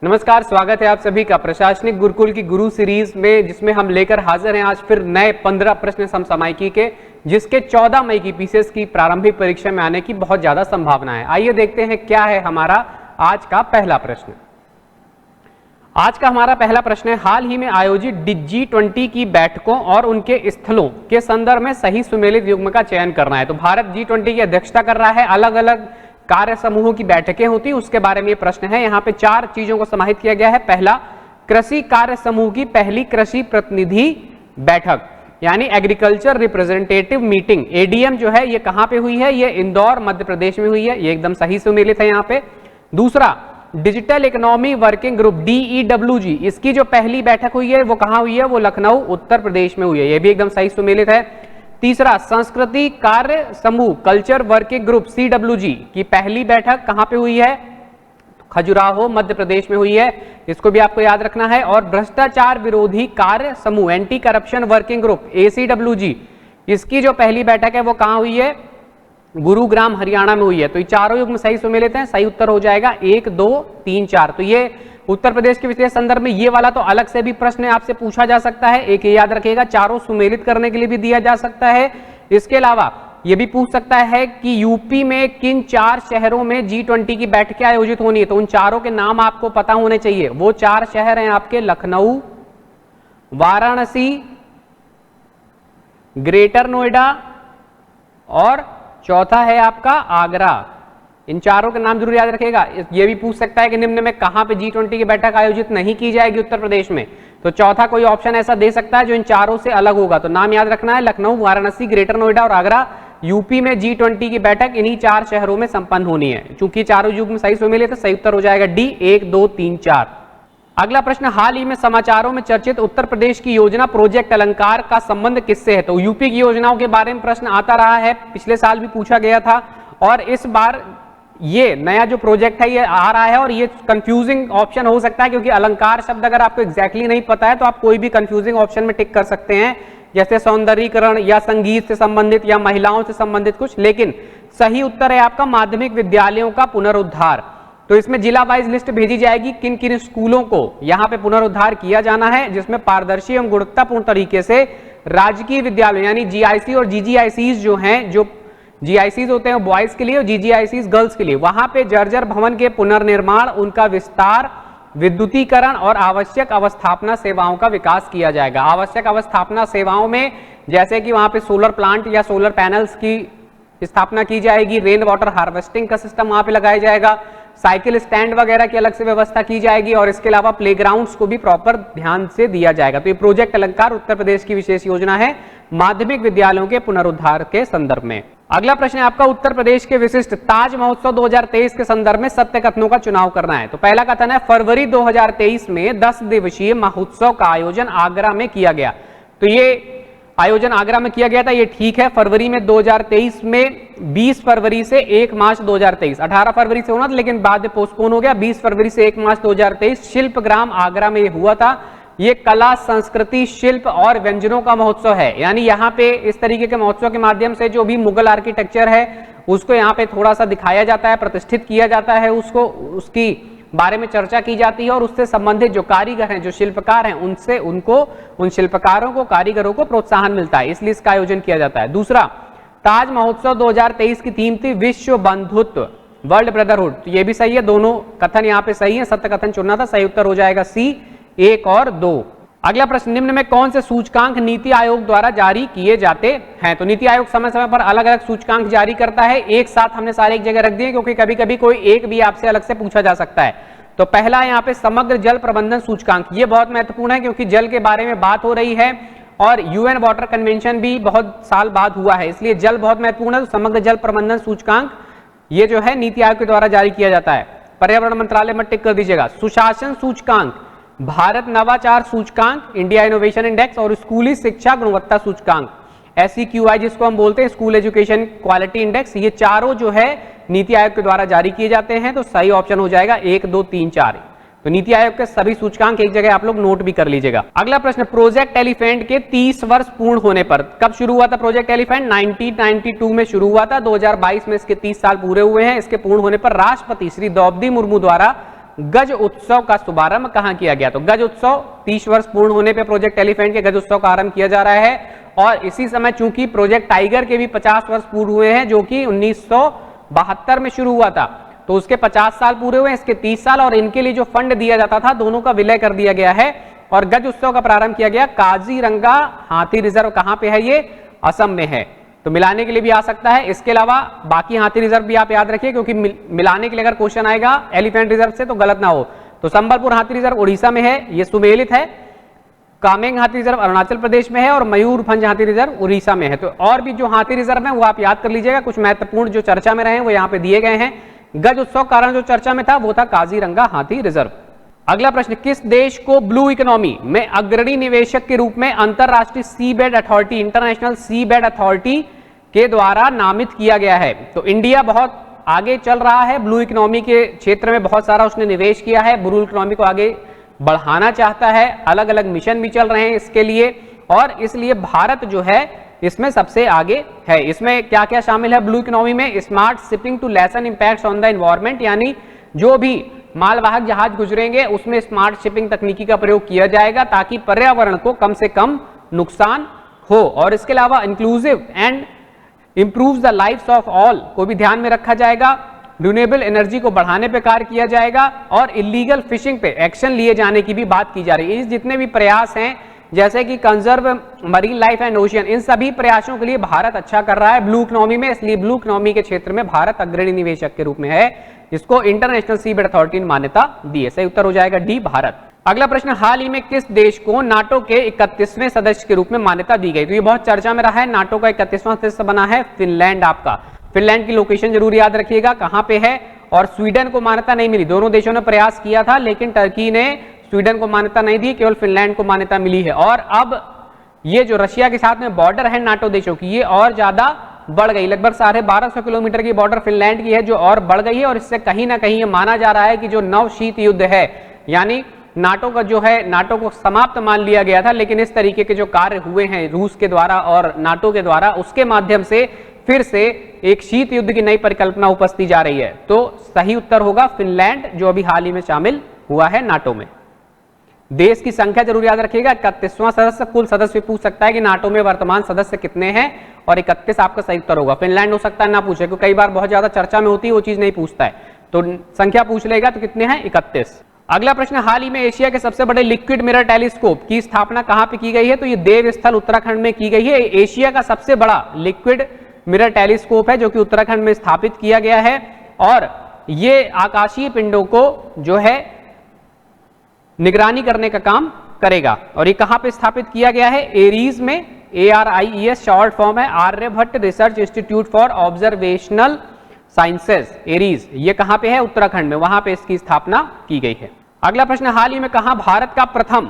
नमस्कार, स्वागत है आप सभी का प्रशासनिक गुरुकुल की गुरु सीरीज में, जिसमें हम लेकर हाजिर हैं आज फिर नए 15 प्रश्न समसामयिकी के, जिसके 14 मई की पीसीएस की प्रारंभिक परीक्षा में आने की बहुत ज्यादा संभावना है। आइए देखते हैं क्या है हमारा आज का पहला प्रश्न। आज का हमारा पहला प्रश्न है, हाल ही में आयोजित G20 की बैठकों और उनके स्थलों के संदर्भ में सही सुमेलित युग्म का चयन करना है। तो भारत G20 की अध्यक्षता कर रहा है, अलग अलग कार्य समूहों की बैठकें होती, उसके बारे में ये प्रश्न है। यहाँ पे 4 चीजों को समाहित किया गया है। पहला, कृषि कार्य समूह की पहली कृषि प्रतिनिधि बैठक यानी एग्रीकल्चर रिप्रेजेंटेटिव मीटिंग, एडीएम जो है ये कहाँ पे हुई है? ये इंदौर मध्य प्रदेश में हुई है, ये एकदम सही सुमेलित है यहाँ पे। दूसरा, digital economy working group DEWG, इसकी जो पहली बैठक हुई है वो कहाँ हुई है? वो लखनऊ उत्तर प्रदेश में हुई है, ये भी एकदम सही सुमेलित है। तीसरा, संस्कृति कार्य समूह कल्चर वर्किंग ग्रुप CWG की पहली बैठक कहां पे हुई है? खजुराहो मध्य प्रदेश में हुई है, इसको भी आपको याद रखना है। और भ्रष्टाचार विरोधी कार्य समूह anti corruption working group ACWG, इसकी जो पहली बैठक है वो कहां हुई है? गुरुग्राम हरियाणा में हुई है। तो ये चारों युग्म सही सुमेलित हैं, सही उत्तर हो जाएगा 1, 2, 3, 4। तो ये उत्तर प्रदेश के विशेष संदर्भ में ये वाला तो अलग से भी प्रश्न आपसे पूछा जा सकता है, एक ये याद रखिएगा, चारों सुमेलित करने के लिए भी दिया जा सकता है। इसके अलावा ये भी पूछ सकता है कि यूपी में किन 4 शहरों में G20 की बैठकें आयोजित होनी है, तो उन चारों के नाम आपको पता होने चाहिए। वो 4 शहर हैं आपके लखनऊ, वाराणसी, ग्रेटर नोएडा और चौथा है आपका आगरा। इन चारों के नाम जरूर याद रखिएगा। ये भी पूछ सकता है कि निम्न में कहां पे G20 की बैठक आयोजित नहीं की जाएगी उत्तर प्रदेश में, तो चौथा कोई ऑप्शन ऐसा दे सकता है जो इन चारों से अलग होगा। तो नाम याद रखना है, लखनऊ, वाराणसी, ग्रेटर नोएडा और आगरा। यूपी में G20 की बैठक इन्हीं 4 शहरों में संपन्न होनी है। चूंकि चारों युग्म सही सुमेलित है, सही उत्तर हो जाएगा D, 1, 2, 3, 4। अगला प्रश्न, हाल ही में समाचारों में चर्चित उत्तर प्रदेश की योजना प्रोजेक्ट अलंकार का संबंध किससे है? तो यूपी की योजनाओं के बारे में प्रश्न आता रहा है, पिछले साल भी पूछा गया था और इस बार ये नया जो प्रोजेक्ट है ये आ रहा है और ये कंफ्यूजिंग ऑप्शन हो सकता है, क्योंकि अलंकार शब्द अगर आपको एग्जैक्टली नहीं पता है तो आप कोई भी कंफ्यूजिंग ऑप्शन में टिक कर सकते हैं, जैसे सौंदर्यीकरण या संगीत से संबंधित या महिलाओं से संबंधित कुछ। लेकिन सही उत्तर है आपका माध्यमिक विद्यालयों का पुनरुद्धार। तो इसमें जिला वाइज लिस्ट भेजी जाएगी किन किन स्कूलों को यहाँ पे पुनरुद्धार किया जाना है, जिसमें पारदर्शी एवं गुणवत्तापूर्ण तरीके से राजकीय विद्यालय यानी GIC और GGICs जो हैं, जो GICs होते हैं बॉयज के लिए और GGICs गर्ल्स के लिए, वहां पे जर्जर भवन के पुनर्निर्माण, उनका विस्तार, विद्युतीकरण और आवश्यक अवस्थापना सेवाओं का विकास किया जाएगा। आवश्यक अवस्थापना सेवाओं में जैसे कि वहां पे सोलर प्लांट या सोलर पैनल्स की स्थापना की जाएगी, रेन वाटर हार्वेस्टिंग का सिस्टम वहां पे लगाया जाएगा, साइकिल स्टैंड वगैरह की अलग से व्यवस्था की जाएगी और इसके अलावा प्लेग्राउंड्स को भी प्रॉपर ध्यान से दिया जाएगा। तो ये प्रोजेक्ट अलंकार उत्तर प्रदेश की विशेष योजना है माध्यमिक विद्यालयों के पुनरुद्धार के संदर्भ में। अगला प्रश्न है आपका, उत्तर प्रदेश के विशिष्ट ताज महोत्सव 2023 के संदर्भ में सत्य कथनों का चुनाव करना है। तो पहला कथन है, फरवरी 2023 में 10 दिवसीय महोत्सव का आयोजन आगरा में किया गया। तो ये आयोजन आगरा में किया गया था, ये ठीक है। फरवरी में 2023 में 20 फरवरी से 1 मार्च 2023, 18 फरवरी से होना था लेकिन बाद में पोस्टपोन हो गया, 20 फरवरी से 1 मार्च 2023 शिल्पग्राम आगरा में हुआ था। ये कला, संस्कृति, शिल्प और व्यंजनों का महोत्सव है, यानी यहाँ पे इस तरीके के महोत्सव के माध्यम से जो भी मुगल आर्किटेक्चर है उसको यहाँ पे थोड़ा सा दिखाया जाता है, प्रतिष्ठित किया जाता है, उसको उसकी बारे में चर्चा की जाती है और उससे संबंधित जो कारीगर हैं, जो शिल्पकार हैं, उनसे उन शिल्पकारों को, कारीगरों को प्रोत्साहन मिलता है, इसलिए इसका आयोजन किया जाता है। दूसरा, ताज महोत्सव 2023 की थीम थी विश्व बंधुत्व, वर्ल्ड ब्रदरहुड। तो ये भी सही है, दोनों कथन यहाँ पे सही है, सत्य कथन चुनना था, सही उत्तर हो जाएगा C, 1 और 2। अगला प्रश्न, निम्न में कौन से सूचकांक नीति आयोग द्वारा जारी किए जाते हैं? तो नीति आयोग समय समय पर अलग अलग सूचकांक जारी करता है, एक साथ हमने सारे एक जगह रख दिए क्योंकि कभी कभी कोई एक भी आपसे अलग से पूछा जा सकता है। तो पहला यहाँ पे समग्र जल प्रबंधन सूचकांक, ये बहुत महत्वपूर्ण है क्योंकि जल के बारे में बात हो रही है और UN वाटर कन्वेंशन भी बहुत साल बाद हुआ है, इसलिए जल बहुत महत्वपूर्ण है। तो समग्र जल प्रबंधन सूचकांक ये जो है नीति आयोग के द्वारा जारी किया जाता है। पर्यावरण मंत्रालय में टिक कर दीजिएगा। सुशासन सूचकांक, भारत नवाचार सूचकांक, इंडिया इनोवेशन इंडेक्स और स्कूली शिक्षा गुणवत्ता सूचकांक SEQI जिसको हम बोलते हैं, स्कूल एजुकेशन क्वालिटी इंडेक्स, ये चारों जो है नीति आयोग के द्वारा जारी किए जाते हैं। तो सही ऑप्शन हो जाएगा 1, 2, 3, 4। तो नीति आयोग के सभी सूचकांक एक जगह आप लोग नोट भी कर लीजिएगा। अगला प्रश्न, प्रोजेक्ट एलिफेंट के 30 वर्ष पूर्ण होने पर, कब शुरू हुआ था प्रोजेक्ट एलिफेंट? 1992 में शुरू हुआ था, 2022 में इसके 30 साल पूरे हुए हैं। इसके पूर्ण होने पर राष्ट्रपति श्री द्रौपदी मुर्मू द्वारा गज उत्सव का शुभारंभ कहां किया गया? तो गज उत्सव 30 वर्ष पूर्ण होने पे प्रोजेक्ट एलिफेंट के गज उत्सव का आरंभ किया जा रहा है, और इसी समय चूंकि प्रोजेक्ट टाइगर के भी 50 वर्ष पूर्ण हुए हैं, जो कि 1972 में शुरू हुआ था, तो उसके 50 साल पूरे हुए, इसके 30 साल, और इनके लिए जो फंड दिया जाता था दोनों का विलय कर दिया गया है, और गज उत्सव का प्रारंभ किया गया काजीरंगा हाथी रिजर्व। कहां पे है ये? असम में है, तो मिलाने के लिए भी आ सकता है। इसके अलावा बाकी हाथी रिजर्व भी आप याद रखिए, क्योंकि मिलाने के लिए अगर क्वेश्चन आएगा एलिफेंट रिजर्व से तो गलत ना हो। तो संबलपुर हाथी रिजर्व उड़ीसा में है, ये सुमेलित है। कामेंग हाथी रिजर्व अरुणाचल प्रदेश में है, और मयूरभंज हाथी रिजर्व उड़ीसा में है। तो और भी जो हाथी रिजर्व है वो आप याद कर लीजिएगा, कुछ महत्वपूर्ण जो चर्चा में रहे वो यहाँ पे दिए गए हैं। गज उत्सव कारण जो चर्चा में था वो था काजीरंगा हाथी रिजर्व। अगला प्रश्न, किस देश को ब्लू इकोनॉमी में अग्रणी निवेशक के रूप में अंतरराष्ट्रीय seabed authority, international seabed authority के द्वारा नामित किया गया है? तो इंडिया बहुत आगे चल रहा है ब्लू इकोनॉमी के क्षेत्र में, बहुत सारा उसने निवेश किया है, ब्लू इकोनॉमी को आगे बढ़ाना चाहता है, अलग अलग मिशन भी चल रहे हैं इसके लिए, और इसलिए भारत जो है इसमें सबसे आगे है। इसमें क्या क्या शामिल है ब्लू इकोनॉमी में? Smart shipping to lessen impacts on the environment, यानी जो भी मालवाहक जहाज गुजरेंगे उसमें स्मार्ट शिपिंग तकनीकी का प्रयोग किया जाएगा ताकि पर्यावरण को कम से कम नुकसान हो। और इसके अलावा inclusive and improves the lives of all को भी ध्यान में रखा जाएगा, रिन्यूएबल एनर्जी को बढ़ाने पे कार्य किया जाएगा, और इलीगल फिशिंग पे एक्शन लिए जाने की भी बात की जा रही है। इस जितने भी प्रयास हैं जैसे कि conserve marine life and ocean, इन सभी प्रयासों के लिए भारत अच्छा कर रहा है ब्लू इकोनॉमी में, इसलिए ब्लू इकोनॉमी के क्षेत्र में भारत अग्रणी निवेशक के रूप में है, जिसको इंटरनेशनल सीबेड अथॉरिटी ने मान्यता दी है। सही उत्तर हो जाएगा डी, भारत। अगला प्रश्न, हाल ही में किस देश को नाटो के 31वें सदस्य के रूप में मान्यता दी गई? तो ये बहुत चर्चा में रहा है, नाटो का 31वां सदस्य बना है फिनलैंड। आपका फिनलैंड की लोकेशन जरूर याद रखिएगा कहां पे है, और स्वीडन को मान्यता नहीं मिली। दोनों देशों ने प्रयास किया था लेकिन टर्की ने स्वीडन को मान्यता नहीं दी, केवल फिनलैंड को मान्यता मिली है। और अब ये जो रशिया के साथ में बॉर्डर है नाटो देशों की, ये और ज्यादा बढ़ गई, लगभग 1250 किलोमीटर की बॉर्डर फिनलैंड की है जो और बढ़ गई है, और इससे कहीं ना कहीं ये माना जा रहा है कि जो नव शीत युद्ध है, यानी नाटो का जो है, नाटो को समाप्त मान लिया गया था, लेकिन इस तरीके के जो कार्य हुए हैं रूस के द्वारा और नाटो के द्वारा, उसके माध्यम से फिर से एक शीत युद्ध की नई परिकल्पना उपस्थित जा रही है। तो सही उत्तर होगा फिनलैंड, जो अभी हाल ही में शामिल हुआ है नाटो में। देश की संख्या जरूर याद रखिएगा, 31वां सदस्य। कुल सदस्य पूछ सकता है कि नाटो में वर्तमान सदस्य कितने हैं, और 31 आपका सही उत्तर होगा। फिनलैंड हो सकता है ना पूछे, क्योंकि कई बार बहुत ज्यादा चर्चा में होती है वो चीज नहीं पूछता है, तो संख्या पूछ लेगा तो कितने हैं? 31। अगला प्रश्न, हाल ही में एशिया के सबसे बड़े लिक्विड मिरर टेलीस्कोप की स्थापना कहां पे की गई है? तो ये देवस्थल उत्तराखंड में की गई है। एशिया का सबसे बड़ा लिक्विड मिरर टेलीस्कोप है जो कि उत्तराखंड में स्थापित किया गया है, और ये आकाशीय पिंडों को जो है निगरानी करने का काम करेगा। और ये कहां पे स्थापित किया गया है? एरीज में, ARIES शॉर्ट फॉर्म है, Aryabhatta research institute for observational sciences, ARIES. ये कहां पे है? उत्तराखंड में, वहां पे इसकी स्थापना की गई है। अगला प्रश्न, हाल ही में कहां भारत का प्रथम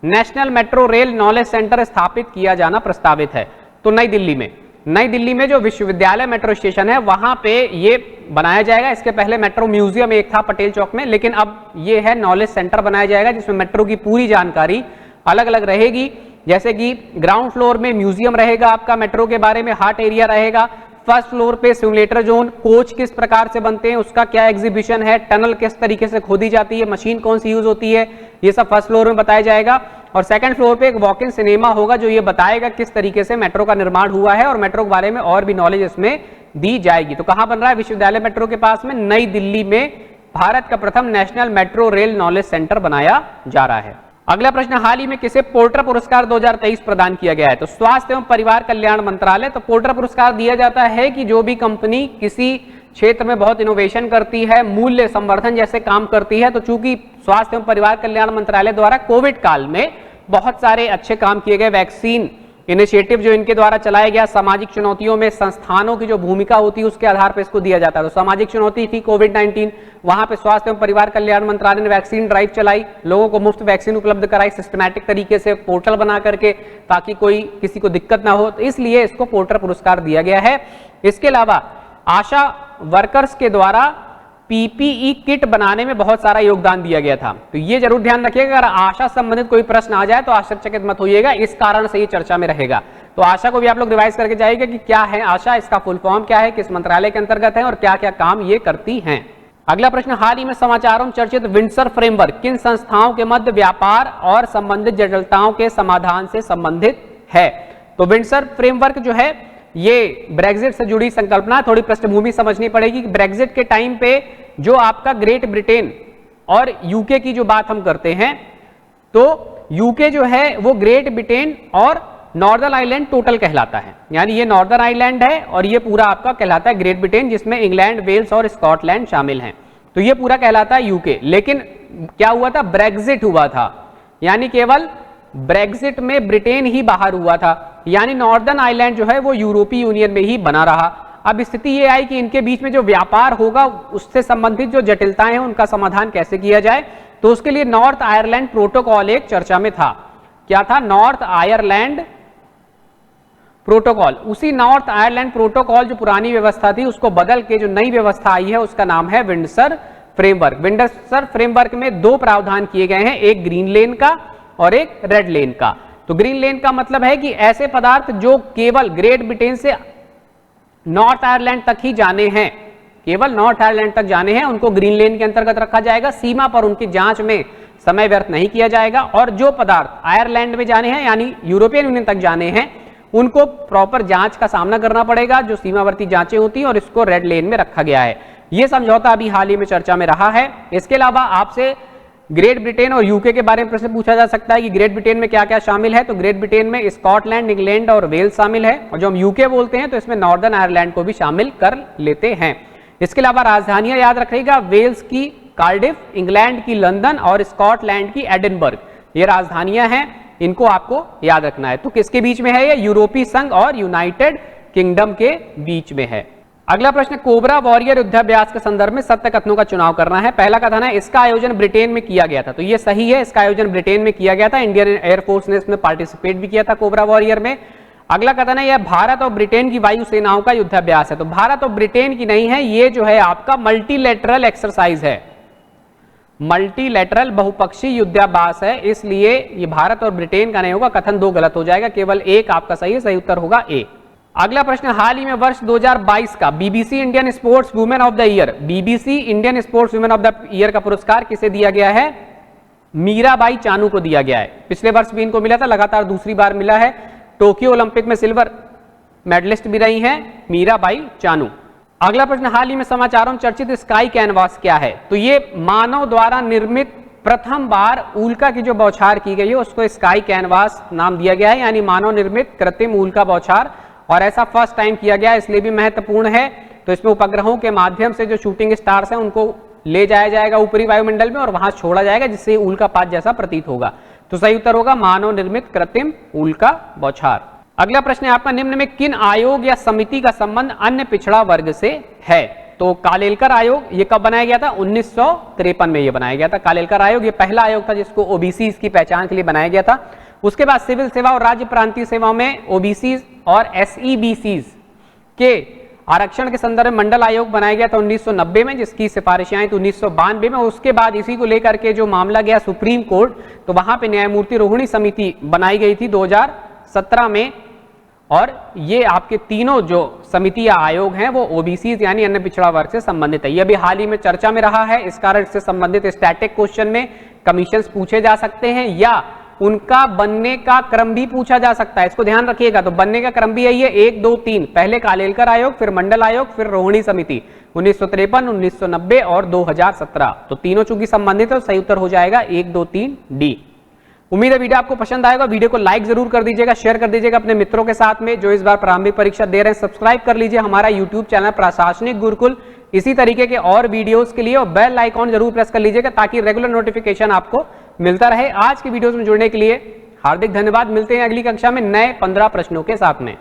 national metro rail knowledge centre स्थापित किया जाना प्रस्तावित है? तो नई दिल्ली में। नई दिल्ली में जो विश्वविद्यालय मेट्रो स्टेशन है वहां पे ये बनाया जाएगा। इसके पहले मेट्रो म्यूजियम एक था पटेल चौक में, लेकिन अब ये है नॉलेज सेंटर बनाया जाएगा जिसमें मेट्रो की पूरी जानकारी अलग अलग रहेगी। जैसे कि ग्राउंड फ्लोर में म्यूजियम रहेगा आपका मेट्रो के बारे में, हार्ट एरिया रहेगा, फर्स्ट फ्लोर पे सिमुलेटर जोन, कोच किस प्रकार से बनते हैं उसका क्या एग्जीबिशन है, टनल किस तरीके से खोदी जाती है, मशीन कौन सी यूज होती है, ये सब फर्स्ट फ्लोर में बताया जाएगा। और सेकंड फ्लोर पे एक वॉक इन सिनेमा होगा जो ये बताएगा किस तरीके से मेट्रो का निर्माण हुआ है, और मेट्रो के बारे में और भी नॉलेज इसमें दी जाएगी। तो कहां बन रहा है? विश्वविद्यालय मेट्रो के पास में, नई दिल्ली में भारत का प्रथम national metro rail knowledge centre बनाया जा रहा है। अगला प्रश्न, हाल ही में किसे पोर्टर पुरस्कार 2023 प्रदान किया गया है? तो स्वास्थ्य एवं परिवार कल्याण मंत्रालय। तो पोर्टर पुरस्कार दिया जाता है कि जो भी कंपनी किसी क्षेत्र में बहुत इनोवेशन करती है, मूल्य संवर्धन जैसे काम करती है, तो चूंकि स्वास्थ्य एवं परिवार कल्याण मंत्रालय द्वारा कोविड काल में बहुत सारे अच्छे काम किए गए, वैक्सीन इनिशिएटिव जो इनके द्वारा चलाया गया, सामाजिक चुनौतियों में संस्थानों की जो भूमिका होती है उसके आधार पर इसको दिया जाता है। तो सामाजिक चुनौती थी कोविड-19, वहां पे स्वास्थ्य एवं परिवार कल्याण मंत्रालय ने वैक्सीन ड्राइव चलाई, लोगों को मुफ्त वैक्सीन उपलब्ध कराई सिस्टमैटिक तरीके से, पोर्टल बना करके, ताकि कोई किसी को दिक्कत ना हो, तो इसलिए इसको पोर्टर पुरस्कार दिया गया है। इसके अलावा आशा वर्कर्स के द्वारा PPE किट बनाने में बहुत सारा योगदान दिया गया था। तो ये जरूर ध्यान रखिएगा, अगर आशा संबंधित कोई प्रश्न आ जाए तो आश्चर्यचकित मत होइएगा, इस कारण से ये चर्चा में रहेगा। तो आशा को भी आप लोग रिवाइज करके जाइएगा कि क्या है आशा, इसका फुल फॉर्म क्या है, किस मंत्रालय के अंतर्गत है और क्या क्या काम ये करती हैं। अगला प्रश्न, हाल ही में समाचारों में चर्चित विंडसर फ्रेमवर्क किन संस्थाओं के मध्य व्यापार और संबंधित जटिलताओं के समाधान से संबंधित है? तो विंडसर फ्रेमवर्क जो है ये ब्रेग्जिट से जुड़ी संकल्पना। थोड़ी पृष्ठभूमि समझनी पड़ेगी कि ब्रेग्जिट के टाइम पे जो आपका ग्रेट ब्रिटेन और यूके की जो बात हम करते हैं, तो यूके जो है वो ग्रेट ब्रिटेन और नॉर्दर्न आयरलैंड टोटल कहलाता है, यानी ये नॉर्दर्न आयरलैंड है और ये पूरा आपका कहलाता है ग्रेट ब्रिटेन, जिसमें इंग्लैंड, वेल्स और स्कॉटलैंड शामिल हैं। तो ये पूरा कहलाता है यूके। लेकिन क्या हुआ था, ब्रेग्जिट हुआ था, यानी केवल ब्रेग्जिट में ब्रिटेन ही बाहर हुआ था, यानी नॉर्दर्न आयरलैंड जो है वो यूरोपीय यूनियन में ही बना रहा। अब स्थिति ये आई कि इनके बीच में जो व्यापार होगा उससे संबंधित जो जटिलताएं हैं उनका समाधान कैसे किया जाए, तो उसके लिए नॉर्थ आयरलैंड प्रोटोकॉल एक चर्चा में था। क्या था? North Ireland protocol. उसी नॉर्थ आयरलैंड प्रोटोकॉल जो पुरानी व्यवस्था थी उसको बदल के जो नई व्यवस्था आई है उसका नाम है विंडसर फ्रेमवर्क। विंडसर फ्रेमवर्क में दो प्रावधान किए गए हैं, एक ग्रीन लेन का और एक रेड लेन का। तो ग्रीन लेन का मतलब है कि ऐसे पदार्थ जो केवल ग्रेट ब्रिटेन से नॉर्थ आयरलैंड तक ही जाने हैं, केवल नॉर्थ आयरलैंड तक जाने हैं, उनको ग्रीन लेन के अंतर्गत रखा जाएगा। सीमा पर उनकी जांच में समय व्यर्थ नहीं किया जाएगा। और जो पदार्थ आयरलैंड में जाने हैं यानी यूरोपियन यूनियन तक जाने हैं उनको प्रॉपर जांच का सामना करना पड़ेगा, जो सीमावर्ती जांचें होती हैं, और इसको रेड लेन में रखा गया है। यह समझौता अभी हाल ही में चर्चा में रहा है। इसके अलावा आपसे ग्रेट ब्रिटेन और यूके के बारे में प्रश्न पूछा जा सकता है कि ग्रेट ब्रिटेन में क्या क्या शामिल है। तो ग्रेट ब्रिटेन में स्कॉटलैंड, इंग्लैंड और वेल्स शामिल है, और जो हम यूके बोलते हैं तो इसमें नॉर्दर्न आयरलैंड को भी शामिल कर लेते हैं। इसके अलावा राजधानियां याद रखिएगा, वेल्स की कार्डिफ, इंग्लैंड की लंदन और स्कॉटलैंड की एडिनबर्ग, ये राजधानियां हैं, इनको आपको याद रखना है। तो किसके बीच में है ये? यूरोपीय संघ और यूनाइटेड किंगडम के बीच में है। अगला प्रश्न, कोबरा वॉरियर युद्धाभ्यास के संदर्भ में सत्य कथनों का चुनाव करना है। पहला कथन है इसका आयोजन ब्रिटेन में किया गया था, तो ये सही है, इसका आयोजन ब्रिटेन में किया गया था। इंडियन एयरफोर्स ने इसमें पार्टिसिपेट भी किया था कोबरा वॉरियर में। अगला कथन है यह भारत और ब्रिटेन की वायु सेनाओं का युद्धाभ्यास है, तो भारत और ब्रिटेन की नहीं है, ये जो है आपका मल्टीलैटरल एक्सरसाइज है, मल्टीलैटरल बहुपक्षीय युद्धाभ्यास है, इसलिए ये भारत और ब्रिटेन का नहीं होगा। कथन दो गलत हो जाएगा, केवल एक आपका सही है, सही उत्तर होगा ए। अगला प्रश्न, हाल ही में वर्ष 2022 का BBC Indian sports women of the year, BBC Indian sports women of the year का पुरस्कार किसे दिया गया है? मीराबाई चानू को दिया गया है। पिछले वर्ष भी इनको मिला था, लगातार दूसरी बार मिला है। टोक्यो ओलंपिक में सिल्वर मेडलिस्ट भी रही हैं मीराबाई चानू। अगला प्रश्न, हाल ही में समाचारों में चर्चित स्काई कैनवास क्या है? तो ये मानव द्वारा निर्मित प्रथम बार उल्का की जो बौछार की गई है उसको स्काई कैनवास नाम दिया गया है, यानी मानव निर्मित कृत्रिम उल्का बौछार, और ऐसा फर्स्ट टाइम किया गया, इसलिए भी महत्वपूर्ण है। तो इसमें उपग्रहों के माध्यम से जो शूटिंग स्टार्स हैं उनको ले जाया जाएगा ऊपरी वायुमंडल में और वहां छोड़ा जाएगा, जिससे उल्कापात जैसा प्रतीत होगा। तो सही उत्तर होगा मानव निर्मित कृत्रिम उल्का बौछार। अगला प्रश्न है आपका, निम्न में किन आयोग या समिति का संबंध अन्य पिछड़ा वर्ग से है? तो कालेलकर आयोग, ये कब बनाया गया था? 1953 में ये बनाया गया था कालेलकर आयोग। ये पहला आयोग था जिसको ओबीसी की पहचान के लिए बनाया गया था। उसके बाद सिविल सेवा और राज्य प्रांतीय सेवाओं में ओबीसी और एसईबीसी के आरक्षण के संदर्भ में मंडल आयोग बनाया गया था 1990 में, जिसकी सिफारिशें आई थी 1992 में। उसके बाद इसी को लेकर के जो मामला गया सुप्रीम कोर्ट, तो वहां पे न्यायमूर्ति रोहिणी समिति बनाई गई थी 2017 में, और ये आपके तीनों जो समिति या आयोग हैं वो ओबीसी यानी अन्य पिछड़ा वर्ग से संबंधित है। यह भी हाल ही में चर्चा में रहा है, इस कारण से संबंधित स्टैटिक क्वेश्चन में कमीशन पूछे जा सकते हैं या उनका बनने का क्रम भी पूछा जा सकता है, इसको ध्यान रखिएगा। तो बनने का क्रम भी यही है 1, 2, 3, पहले कालेलकर आयोग, फिर मंडल आयोग, फिर रोहिणी समिति 1953, 1990 और 2017। तो तीनों चूंकि संबंधित है, सही उत्तर हो जाएगा 1, 2, 3 डी। उम्मीद है वीडियो आपको पसंद आएगा। वीडियो को लाइक जरूर कर दीजिएगा, शेयर कर दीजिएगा अपने मित्रों के साथ में जो इस बार प्रारंभिक परीक्षा दे रहे हैं। सब्सक्राइब कर लीजिए हमारा यूट्यूब चैनल प्रशासनिक गुरुकुल इसी तरीके के और वीडियोस के लिए, और बेल आइकॉन जरूर प्रेस कर लीजिएगा ताकि रेगुलर नोटिफिकेशन आपको मिलता रहे। आज की वीडियोस में जुड़ने के लिए हार्दिक धन्यवाद। मिलते हैं अगली कक्षा में नए 15 प्रश्नों के साथ में।